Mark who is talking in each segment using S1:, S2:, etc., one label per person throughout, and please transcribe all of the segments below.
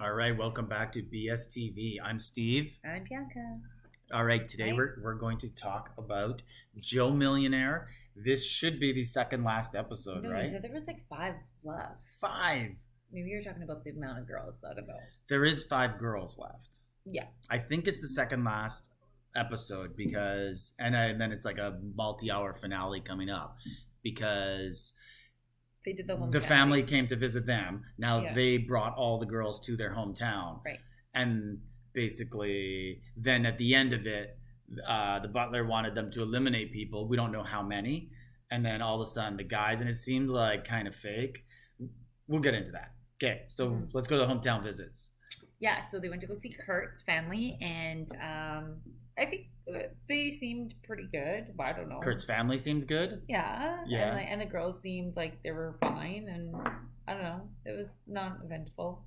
S1: All right, welcome back to BSTV. I'm Steve.
S2: I'm Bianca.
S1: All right, today
S2: Hi.
S1: we're going to talk about Joe Millionaire. This should be the second last episode,
S2: No, you
S1: right?
S2: said there was like five left.
S1: Five.
S2: Maybe you're talking about the amount of girls. I don't know.
S1: There is five girls left.
S2: Yeah.
S1: I think it's the second last episode because, and then it's like a multi-hour finale coming up because
S2: They did the
S1: the
S2: hometown
S1: family
S2: dates.
S1: came to visit them. Now
S2: Yeah.
S1: they brought all the girls to their hometown.
S2: Right.
S1: And basically, then at the end of it, the butler wanted them to eliminate people. We don't know how many. And then all of a sudden, the guys, and it seemed like kind of fake. We'll get into that. Okay, so let's go to hometown visits.
S2: Yeah, so they went to go see Kurt's family, and I think they seemed pretty good, but I don't know.
S1: Kurt's family seemed good.
S2: Yeah.
S1: Yeah.
S2: And the girls seemed like they were fine, and I don't know. It was non-eventful.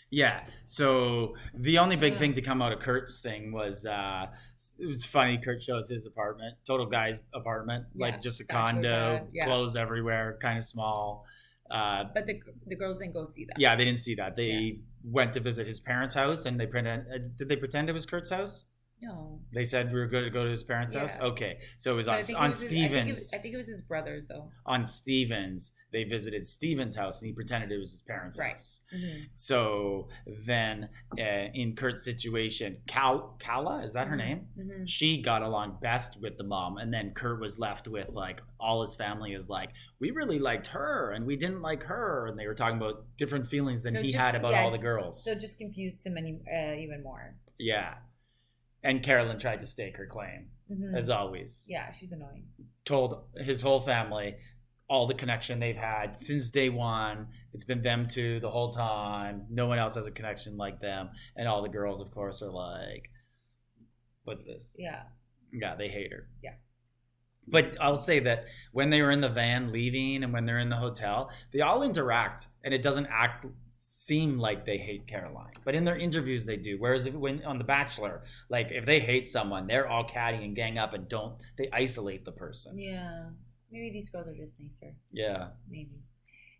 S1: Yeah. So the only big
S2: Yeah.
S1: thing to come out of Kurt's thing was it was funny. Kurt shows his apartment, total guy's apartment,
S2: Yeah,
S1: like just a
S2: bachelor
S1: condo,
S2: pad, yeah.
S1: clothes everywhere, kind of small.
S2: But the girls didn't go see that.
S1: Yeah, they didn't see that. They went to visit his parents' house, and they did they pretend it was Kurt's house?
S2: No.
S1: They said we were going to go to his parents'
S2: Yeah.
S1: house. Okay, so it was
S2: But
S1: on
S2: I think it
S1: on
S2: was his-
S1: Stevens.
S2: I think it was his brothers, though.
S1: On Stevens, they visited Stevens' house, and he pretended it was his parents'
S2: Right.
S1: house.
S2: Mm-hmm.
S1: So then, in Kurt's situation, Kala, is that her name?
S2: Mm-hmm.
S1: She got along best with the mom, and then Kurt was left with like all his family is like, we really liked her, and we didn't like her, and they were talking about different feelings than
S2: So
S1: he
S2: just-
S1: had about
S2: yeah,
S1: all the girls.
S2: So just confused him even more.
S1: Yeah. And Carolyn tried to stake her claim, as always.
S2: Yeah, she's annoying.
S1: Told his whole family all the connection they've had since day one. It's been them two the whole time. No one else has a connection like them. And all the girls, of course, are like, what's this?
S2: Yeah.
S1: Yeah, they hate her.
S2: Yeah.
S1: But I'll say that when they were in the van leaving and when they're in the hotel, they all interact, and it doesn't seem like they hate Caroline. But in their interviews, they do. Whereas when on The Bachelor, like if they hate someone, they're all catty and gang up and they isolate the person.
S2: Yeah. Maybe these girls are just nicer.
S1: Yeah.
S2: Maybe.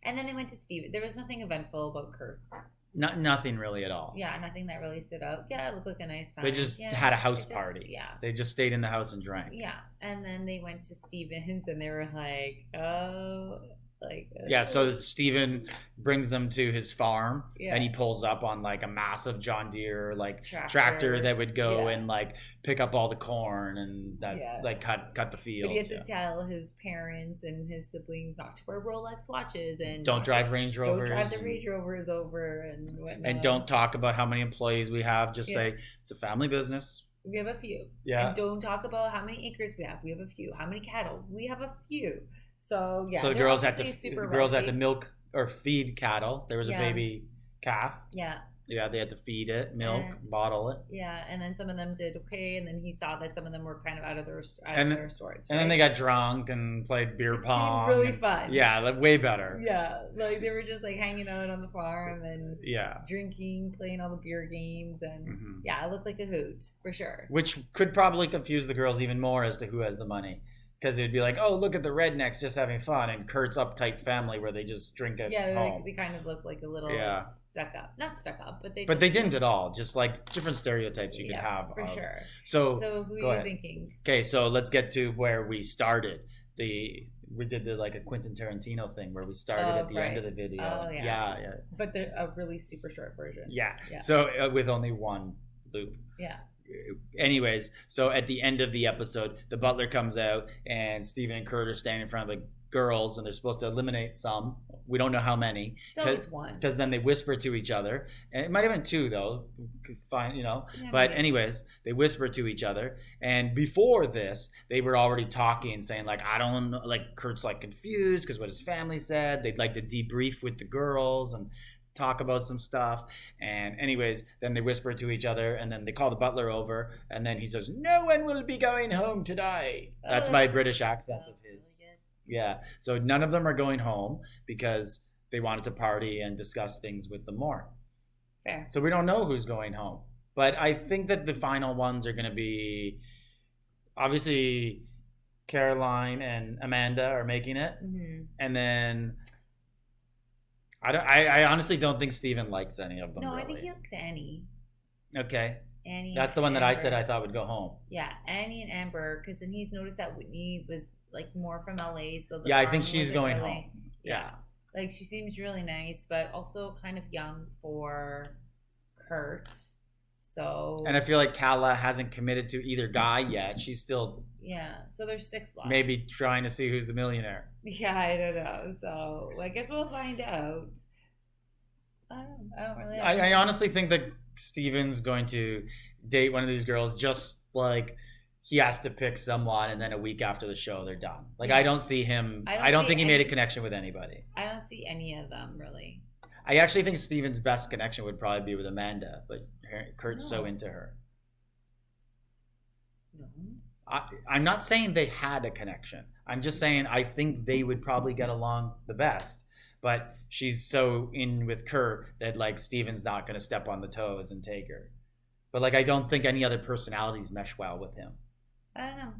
S2: And then they went to Steve. There was nothing eventful about Kurt's.
S1: Nothing really at all.
S2: Yeah, nothing that really stood out. Yeah, it looked like a nice time.
S1: They just
S2: Yeah,
S1: had a house
S2: they just-
S1: party.
S2: Yeah.
S1: They just stayed in the house and drank.
S2: Yeah. And then they went to Stevens and they were like, oh, like.
S1: Yeah, so Steven brings them to his farm,
S2: Yeah.
S1: and he pulls up on like a massive John Deere like
S2: Tractor.
S1: tractor that would go
S2: Yeah.
S1: and like pick up all the corn, and that's
S2: Yeah.
S1: like cut the
S2: But
S1: fields.
S2: he had to
S1: Yeah.
S2: tell his parents and his siblings not to wear Rolex watches and
S1: Don't
S2: not
S1: drive
S2: to-
S1: Range
S2: Don't
S1: Rovers.
S2: drive the Range Rovers over and whatnot.
S1: and don't talk about how many employees we have. Just
S2: Yeah.
S1: say it's a family business.
S2: We have a few.
S1: Yeah.
S2: And don't talk about how many acres we have. We have a few. How many cattle? We have a few. So yeah.
S1: So the
S2: they're
S1: girls had
S2: obviously
S1: to
S2: super
S1: girls had
S2: wealthy.
S1: to milk or feed cattle. There was
S2: Yeah.
S1: a baby calf.
S2: Yeah,
S1: Yeah, they had to feed it, milk,
S2: And-
S1: bottle it.
S2: yeah. And then some of them did okay, and then he saw that some of them were kind of out of their
S1: And-
S2: sorts.
S1: And then they
S2: right?
S1: got drunk and played beer
S2: It seemed
S1: pong.
S2: really
S1: and-
S2: fun.
S1: Yeah, like way better.
S2: Yeah, like they were just like hanging out on the farm and
S1: Yeah.
S2: drinking, playing all the beer games, and
S1: Mhm.
S2: yeah, it looked like a hoot for sure.
S1: Which could probably confuse the girls even more as to who has the money. Because it would be like, oh, look at the rednecks just having fun, and Kurt's uptight family where they just drink at
S2: Yeah,
S1: home.
S2: they kind of looked like a little
S1: Yeah.
S2: stuck up. Not stuck up, but they.
S1: But they
S2: just-
S1: didn't at all. Just like different stereotypes you could
S2: Yeah,
S1: have.
S2: for
S1: of-
S2: sure.
S1: So,
S2: So who
S1: go
S2: are you
S1: ahead.
S2: thinking?
S1: Okay, so let's get to where we started. We did like a Quentin Tarantino thing where we started
S2: Oh,
S1: at the end
S2: right.
S1: of the video.
S2: Oh, yeah.
S1: Yeah.
S2: But they're a really super short version.
S1: Yeah.
S2: Yeah.
S1: So with only one loop.
S2: Yeah.
S1: Anyways, so at the end of the episode, the butler comes out and Steven and Kurt are standing in front of the girls, and they're supposed to eliminate some. We don't know how many.
S2: It's always one.
S1: Because then they whisper to each other, and it might have been two though. Could find,
S2: Yeah,
S1: But
S2: maybe.
S1: anyways, they whisper to each other, and before this, they were already talking, saying like, "I don't know," like Kurt's like confused because what his family said. They'd like to debrief with the girls and talk about some stuff. And anyways, then they whisper to each other, and then they call the butler over, and then he says, "No one will be going home today." That's my British accent of his.
S2: Really good.
S1: Yeah. So none of them are going home because they wanted to party and discuss things with them more.
S2: Fair.
S1: So we don't know who's going home. But I think that the final ones are going to be obviously Caroline and Amanda are making it.
S2: Mm-hmm.
S1: And then I honestly don't think Steven likes any of them.
S2: No,
S1: really.
S2: I think he likes Annie.
S1: Okay.
S2: Annie.
S1: That's the one that
S2: Amber.
S1: I said I thought would go home.
S2: Yeah, Annie and Amber, because then he's noticed that Whitney was like more from LA, so
S1: Yeah, I think
S2: farm
S1: she's
S2: wasn't
S1: going
S2: really-
S1: home.
S2: Yeah. Like she seems really nice, but also kind of young for Kurt. So
S1: And I feel like Kala hasn't committed to either guy yet. She's still
S2: yeah, so there's 6 left.
S1: maybe trying to see who's the millionaire.
S2: Yeah, I don't know. So I guess we'll find out. I don't really.
S1: I honestly think that Steven's going to date one of these girls just like he has to pick someone and then a week after the show they're done. Like
S2: Yeah.
S1: I don't see him.
S2: I
S1: I don't
S2: see
S1: think he made a
S2: any-
S1: connection with anybody.
S2: I don't see any of them really.
S1: I actually think Steven's best connection would probably be with Amanda, but Kurt's so
S2: No.
S1: into her.
S2: No.
S1: I'm not saying they had a connection. I'm just saying I think they would probably get along the best. But she's so in with Kurt that like Steven's not going to step on the toes and take her. But like I don't think any other personalities mesh well with him.
S2: I don't know.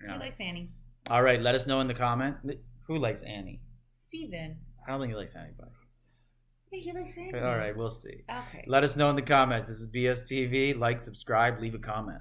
S1: Yeah.
S2: He likes Annie.
S1: All right, let us know in the comment who likes Annie.
S2: Steven.
S1: I don't think he likes anybody.
S2: Yeah, he likes Annie.
S1: All right, we'll see.
S2: Okay.
S1: Let us know in the comments. This is BSTV. Like, subscribe, leave a comment.